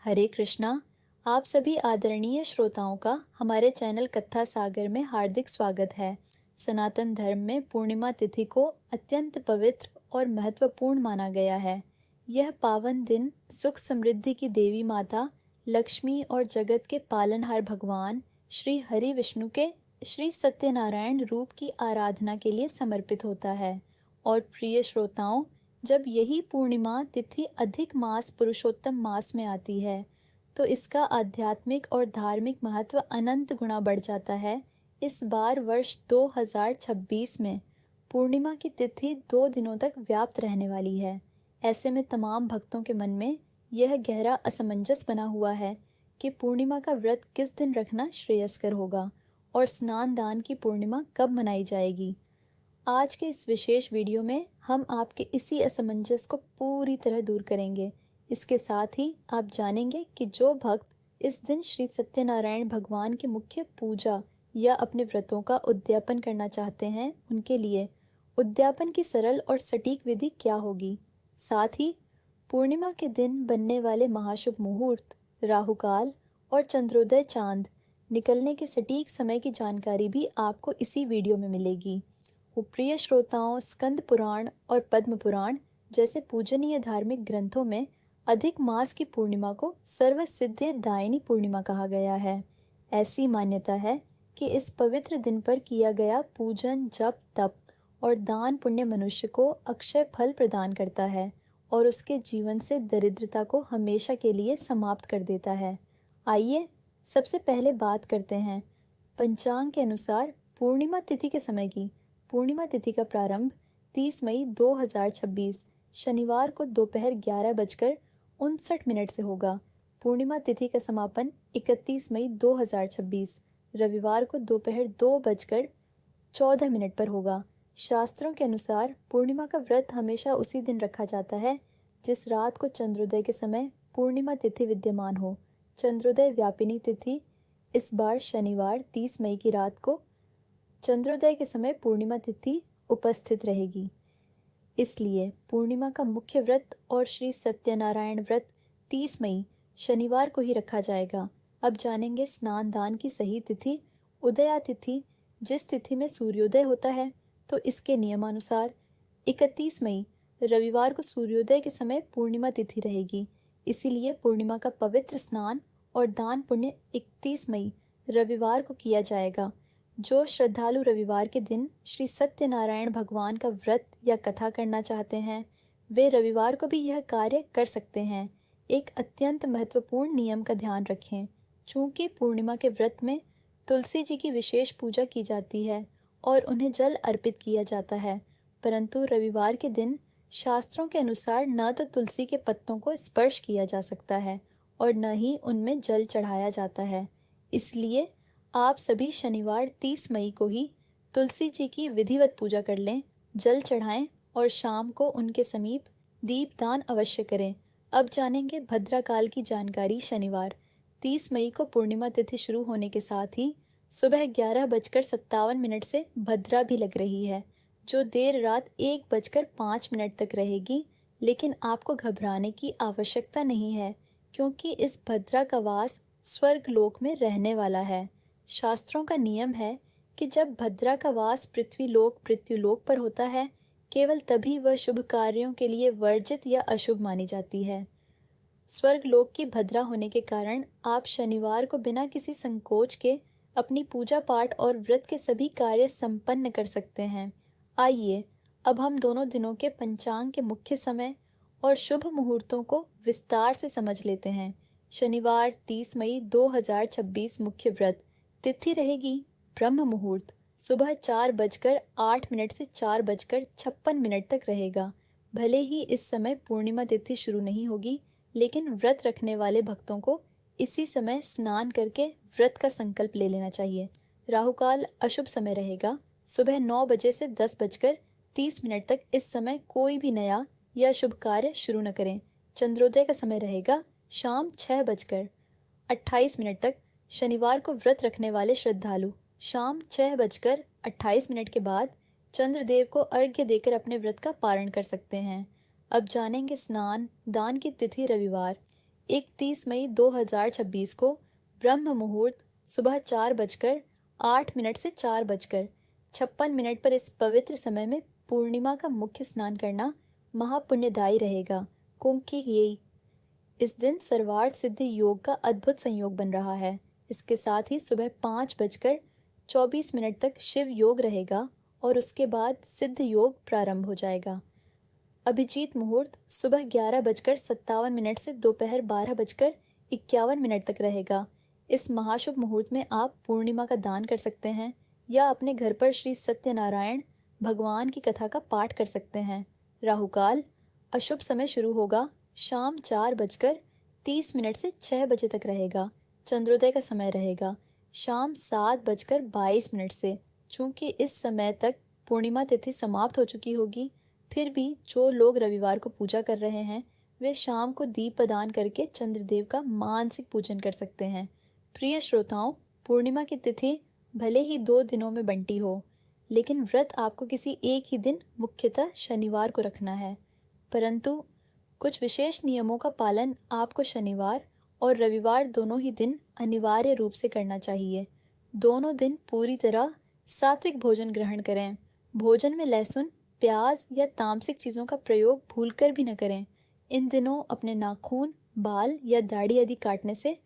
हरे कृष्णा। आप सभी आदरणीय श्रोताओं का हमारे चैनल कथा सागर में हार्दिक स्वागत है। सनातन धर्म में पूर्णिमा तिथि को अत्यंत पवित्र और महत्वपूर्ण माना गया है। यह पावन दिन सुख समृद्धि की देवी माता लक्ष्मी और जगत के पालनहार भगवान श्री हरि विष्णु के श्री सत्यनारायण रूप की आराधना के लिए समर्पित होता है। और प्रिय श्रोताओं, जब यही पूर्णिमा तिथि अधिक मास पुरुषोत्तम मास में आती है तो इसका आध्यात्मिक और धार्मिक महत्व अनंत गुना बढ़ जाता है। इस बार वर्ष 2026 में पूर्णिमा की तिथि 2 दिनों तक व्याप्त रहने वाली है। ऐसे में तमाम भक्तों के मन में यह गहरा असमंजस बना हुआ है कि पूर्णिमा का व्रत किस दिन रखना श्रेयस्कर होगा और स्नान दान की पूर्णिमा कब मनाई जाएगी। आज के इस विशेष वीडियो में हम आपके इसी असमंजस को पूरी तरह दूर करेंगे। इसके साथ ही आप जानेंगे कि जो भक्त इस दिन श्री सत्यनारायण भगवान की मुख्य पूजा या अपने व्रतों का उद्यापन करना चाहते हैं, उनके लिए उद्यापन की सरल और सटीक विधि क्या होगी। साथ ही पूर्णिमा के दिन बनने वाले महाशुभ मुहूर्त, राहुकाल और चंद्रोदय चांद निकलने के सटीक समय की जानकारी भी आपको इसी वीडियो में मिलेगी। प्रिय श्रोताओं, स्कंद पुराण और पद्म पुराण जैसे पूजनीय धार्मिक ग्रंथों में अधिक मास की पूर्णिमा को सर्वसिद्धि दायिनी पूर्णिमा कहा गया है। ऐसी मान्यता है कि इस पवित्र दिन पर किया गया पूजन, जप, तप और दान पुण्य मनुष्य को अक्षय फल प्रदान करता है और उसके जीवन से दरिद्रता को हमेशा के लिए समाप्त कर देता है। आइए सबसे पहले बात करते हैं पंचांग के अनुसार पूर्णिमा तिथि के समय की। पूर्णिमा तिथि का प्रारंभ 30 मई 2026 शनिवार को दोपहर 11:59 से होगा। पूर्णिमा तिथि का समापन 31 मई 2026 रविवार को दोपहर 2:14 पर होगा। शास्त्रों के अनुसार पूर्णिमा का व्रत हमेशा उसी दिन रखा जाता है जिस रात को चंद्रोदय के समय पूर्णिमा तिथि विद्यमान हो। चंद्रोदय व्यापिनी तिथि इस बार शनिवार 30 मई की रात को चंद्रोदय के समय पूर्णिमा तिथि उपस्थित रहेगी। इसलिए पूर्णिमा का मुख्य व्रत और श्री सत्यनारायण व्रत 30 मई शनिवार को ही रखा जाएगा। अब जानेंगे स्नान दान की सही तिथि। उदया तिथि जिस तिथि में सूर्योदय होता है तो इसके नियमानुसार 31 मई रविवार को सूर्योदय के समय पूर्णिमा तिथि रहेगी। इसीलिए पूर्णिमा का पवित्र स्नान और दान पुण्य 31 मई रविवार को किया जाएगा। जो श्रद्धालु रविवार के दिन श्री सत्यनारायण भगवान का व्रत या कथा करना चाहते हैं, वे रविवार को भी यह कार्य कर सकते हैं। एक अत्यंत महत्वपूर्ण नियम का ध्यान रखें। चूंकि पूर्णिमा के व्रत में तुलसी जी की विशेष पूजा की जाती है और उन्हें जल अर्पित किया जाता है, परंतु रविवार के दिन शास्त्रों के अनुसार न तो तुलसी के पत्तों को स्पर्श किया जा सकता है और न ही उनमें जल चढ़ाया जाता है। इसलिए आप सभी शनिवार 30 मई को ही तुलसी जी की विधिवत पूजा कर लें, जल चढ़ाएं और शाम को उनके समीप दीपदान अवश्य करें। अब जानेंगे भद्राकाल की जानकारी। शनिवार 30 मई को पूर्णिमा तिथि शुरू होने के साथ ही सुबह 11:57 से भद्रा भी लग रही है, जो देर रात 1:05 तक रहेगी। लेकिन आपको घबराने की आवश्यकता नहीं है, क्योंकि इस भद्रा का वास स्वर्ग लोक में रहने वाला है। शास्त्रों का नियम है कि जब भद्रा का वास पृथ्वीलोक मृत्युलोक पर होता है, केवल तभी वह शुभ कार्यों के लिए वर्जित या अशुभ मानी जाती है। स्वर्ग लोक की भद्रा होने के कारण आप शनिवार को बिना किसी संकोच के अपनी पूजा पाठ और व्रत के सभी कार्य संपन्न कर सकते हैं। आइए अब हम दोनों दिनों के पंचांग के मुख्य समय और शुभ मुहूर्तों को विस्तार से समझ लेते हैं। शनिवार 30 मई 2026 मुख्य व्रत तिथि रहेगी ब्रह्म मुहूर्त। सुबह 4:08 से 4:56 तक रहेगा। भले ही इस समय पूर्णिमा तिथि शुरू नहीं होगी, लेकिन व्रत रखने वाले भक्तों को इसी समय स्नान करके व्रत का संकल्प ले लेना चाहिए। राहुकाल अशुभ समय रहेगा। सुबह 9 बजे से 10:30 तक इस समय कोई भी नया या शुभ कार्य शुरू न करें। चंद्रोदय का समय रहेगा शाम 6:28 तक। शनिवार को व्रत रखने वाले श्रद्धालु शाम 6:28 के बाद चंद्रदेव को अर्घ्य देकर अपने व्रत का पारण कर सकते हैं। अब जानेंगे स्नान दान की तिथि। रविवार 31 मई 2026 को ब्रह्म मुहूर्त सुबह 4:08 से 4:56 पर इस पवित्र समय में पूर्णिमा का मुख्य स्नान करना महापुण्यदायी रहेगा, क्योंकि ये इस दिन सर्वार्थ सिद्धि योग का अद्भुत संयोग बन रहा है। इसके साथ ही सुबह 5:24 तक शिव योग रहेगा और उसके बाद सिद्ध योग प्रारंभ हो जाएगा। अभिजीत मुहूर्त सुबह 11:57 से दोपहर 12:51 तक रहेगा। इस महाशुभ मुहूर्त में आप पूर्णिमा का दान कर सकते हैं या अपने घर पर श्री सत्यनारायण भगवान की कथा का पाठ कर सकते हैं। राहुकाल अशुभ समय शुरू होगा शाम 4:30 से 6 बजे तक रहेगा। चंद्रोदय का समय रहेगा शाम 7:22 से। चूंकि इस समय तक पूर्णिमा तिथि समाप्त हो चुकी होगी, फिर भी जो लोग रविवार को पूजा कर रहे हैं वे शाम को दीप प्रदान करके चंद्रदेव का मानसिक पूजन कर सकते हैं। प्रिय श्रोताओं, पूर्णिमा की तिथि भले ही 2 दिनों में बंटी हो, लेकिन व्रत आपको किसी एक ही दिन, मुख्यतः शनिवार को रखना है। परंतु कुछ विशेष नियमों का पालन आपको शनिवार और रविवार दोनों ही दिन अनिवार्य रूप से करना चाहिए। दोनों दिन पूरी तरह सात्विक भोजन ग्रहण करें। भोजन में लहसुन, प्याज या तामसिक चीज़ों का प्रयोग भूलकर भी न करें। इन दिनों अपने नाखून, बाल या दाढ़ी आदि काटने से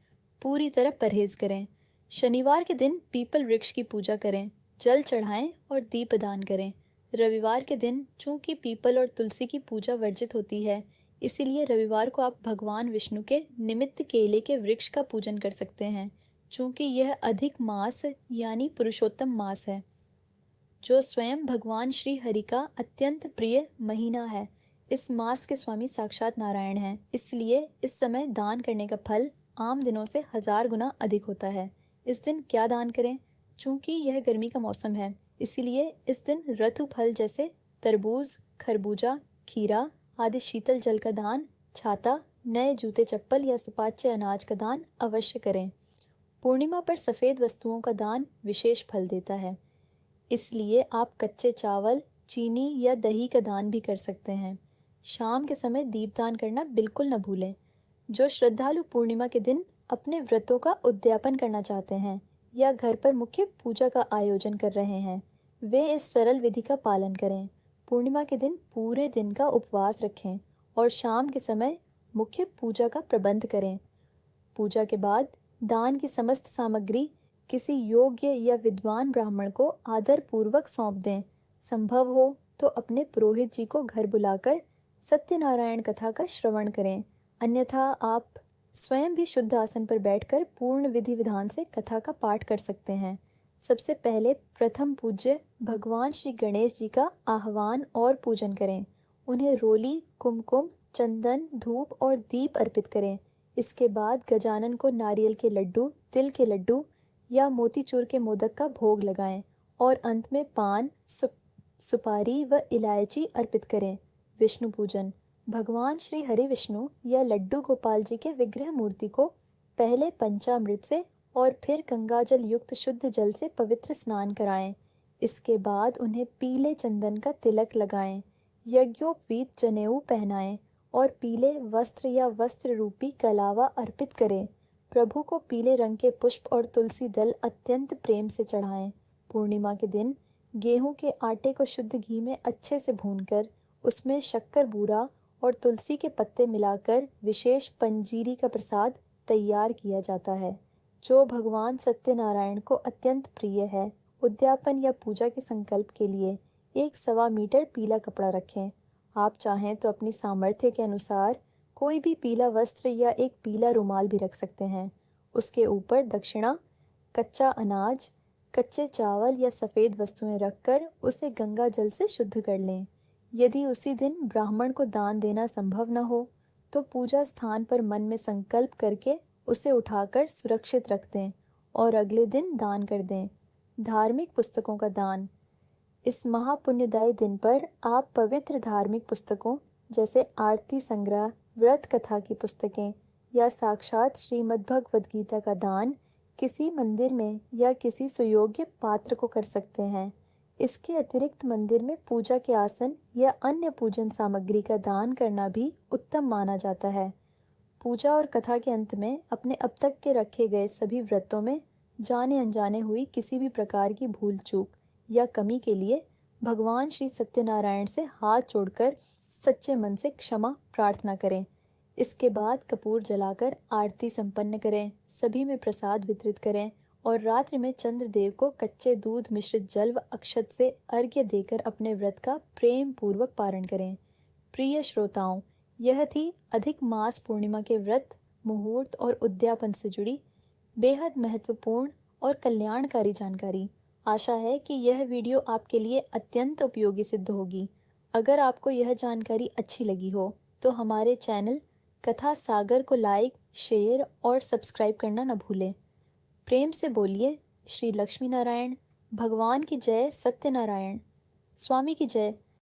पूरी तरह परहेज करें। शनिवार के दिन पीपल वृक्ष की पूजा करें, जल चढ़ाएं और दीप दान करें। रविवार के दिन चूंकि पीपल और तुलसी की पूजा वर्जित होती है, इसीलिए रविवार को आप भगवान विष्णु के निमित्त केले के वृक्ष का पूजन कर सकते हैं। चूंकि यह अधिक मास यानी पुरुषोत्तम मास है, जो स्वयं भगवान श्री हरि का अत्यंत प्रिय महीना है। इस मास के स्वामी साक्षात नारायण हैं, इसलिए इस समय दान करने का फल आम दिनों से 1000 गुना अधिक होता है। इस दिन क्या दान करें? चूंकि यह गर्मी का मौसम है, इसीलिए इस दिन ऋतु फल जैसे तरबूज, खरबूजा, खीरा आदि शीतल जल का दान, छाता, नए जूते चप्पल या सुपाच्य अनाज का दान अवश्य करें। पूर्णिमा पर सफ़ेद वस्तुओं का दान विशेष फल देता है, इसलिए आप कच्चे चावल, चीनी या दही का दान भी कर सकते हैं। शाम के समय दीपदान करना बिल्कुल न भूलें। जो श्रद्धालु पूर्णिमा के दिन अपने व्रतों का उद्यापन करना चाहते हैं या घर पर मुख्य पूजा का आयोजन कर रहे हैं, वे इस सरल विधि का पालन करें। पूर्णिमा के दिन पूरे दिन का उपवास रखें और शाम के समय मुख्य पूजा का प्रबंध करें। पूजा के बाद दान की समस्त सामग्री किसी योग्य या विद्वान ब्राह्मण को आदर पूर्वक सौंप दें। संभव हो तो अपने पुरोहित जी को घर बुलाकर सत्यनारायण कथा का श्रवण करें, अन्यथा आप स्वयं भी शुद्ध आसन पर बैठकर पूर्ण विधि विधान से कथा का पाठ कर सकते हैं। सबसे पहले प्रथम पूज्य भगवान श्री गणेश जी का आह्वान और पूजन करें। उन्हें रोली, कुमकुम, चंदन, धूप और दीप अर्पित करें। इसके बाद गजानन को नारियल के लड्डू, तिल के लड्डू या मोतीचूर के मोदक का भोग लगाएं और अंत में पान, सुपारी व इलायची अर्पित करें। विष्णु पूजन। भगवान श्री हरि विष्णु या लड्डू गोपाल जी के विग्रह मूर्ति को पहले पंचामृत से और फिर गंगाजल युक्त शुद्ध जल से पवित्र स्नान कराएं। इसके बाद उन्हें पीले चंदन का तिलक लगाएं, यज्ञोपवीत जनेऊ पहनाएं और पीले वस्त्र या वस्त्र रूपी कलावा अर्पित करें। प्रभु को पीले रंग के पुष्प और तुलसी दल अत्यंत प्रेम से चढ़ाएं। पूर्णिमा के दिन गेहूं के आटे को शुद्ध घी में अच्छे से भूनकर उसमें शक्कर बूरा और तुलसी के पत्ते मिलाकर विशेष पंजीरी का प्रसाद तैयार किया जाता है, जो भगवान सत्यनारायण को अत्यंत प्रिय है। उद्यापन या पूजा के संकल्प के लिए 1.25 मीटर पीला कपड़ा रखें। आप चाहें तो अपनी सामर्थ्य के अनुसार कोई भी पीला वस्त्र या एक पीला रुमाल भी रख सकते हैं। उसके ऊपर दक्षिणा, कच्चा अनाज, कच्चे चावल या सफ़ेद वस्तुएं रखकर उसे गंगा जल से शुद्ध कर लें। यदि उसी दिन ब्राह्मण को दान देना संभव न हो तो पूजा स्थान पर मन में संकल्प करके उसे उठाकर सुरक्षित रख दें और अगले दिन दान कर दें। धार्मिक पुस्तकों का दान। इस महापुण्यदायी दिन पर आप पवित्र धार्मिक पुस्तकों जैसे आरती संग्रह, व्रत कथा की पुस्तकें या साक्षात श्रीमद् भगवद गीता का दान किसी मंदिर में या किसी सुयोग्य पात्र को कर सकते हैं। इसके अतिरिक्त मंदिर में पूजा के आसन या अन्य पूजन सामग्री का दान करना भी उत्तम माना जाता है। पूजा और कथा के अंत में अपने अब तक के रखे गए सभी व्रतों में जाने अनजाने हुई किसी भी प्रकार की भूल चूक या कमी के लिए भगवान श्री सत्यनारायण से हाथ जोड़कर सच्चे मन से क्षमा प्रार्थना करें। इसके बाद कपूर जलाकर आरती संपन्न करें, सभी में प्रसाद वितरित करें और रात्रि में चंद्रदेव को कच्चे दूध मिश्रित जल व अक्षत से अर्घ्य देकर अपने व्रत का प्रेम पूर्वक पारण करें। प्रिय श्रोताओं, यह थी अधिक मास पूर्णिमा के व्रत, मुहूर्त और उद्यापन से जुड़ी बेहद महत्वपूर्ण और कल्याणकारी जानकारी। आशा है कि यह वीडियो आपके लिए अत्यंत उपयोगी सिद्ध होगी। अगर आपको यह जानकारी अच्छी लगी हो तो हमारे चैनल कथा सागर को लाइक, शेयर और सब्सक्राइब करना न भूलें। प्रेम से बोलिए श्री लक्ष्मी नारायण, भगवान की जय, सत्यनारायण, स्वामी की जय।